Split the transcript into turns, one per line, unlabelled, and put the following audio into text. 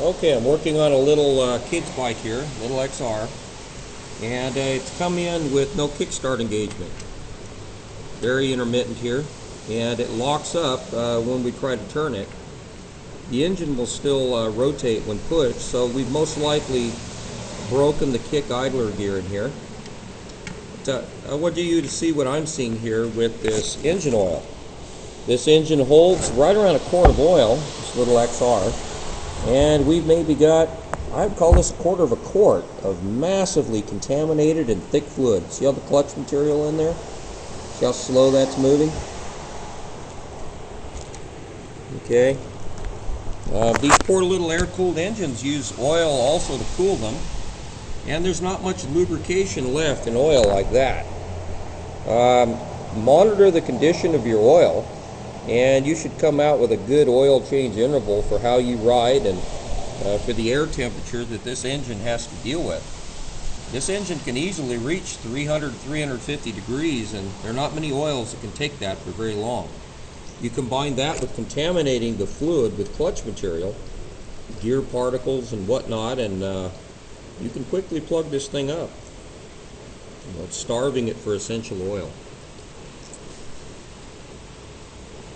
Okay, I'm working on a little kid's bike here, little XR, and it's come in with no kickstart engagement. Very intermittent here, and it locks up when we try to turn it. The engine will still rotate when pushed, so we've most likely broken the kick idler gear in here. But, I want you to see what I'm seeing here with this engine oil. This engine holds right around a quart of oil, this little XR. And we've maybe got, I'd call this a quarter of a quart of massively contaminated and thick fluid. See all the clutch material in there? See how slow that's moving? Okay. These poor little air-cooled engines use oil also to cool them. And there's not much lubrication left in oil like that. Monitor the condition of your oil, and you should come out with a good oil change interval for how you ride and for the air temperature that this engine has to deal with. This engine can easily reach 300, 350 degrees, and there are not many oils that can take that for very long. You combine that with contaminating the fluid with clutch material, gear particles and whatnot, and you can quickly plug this thing up. It's starving it for essential oil.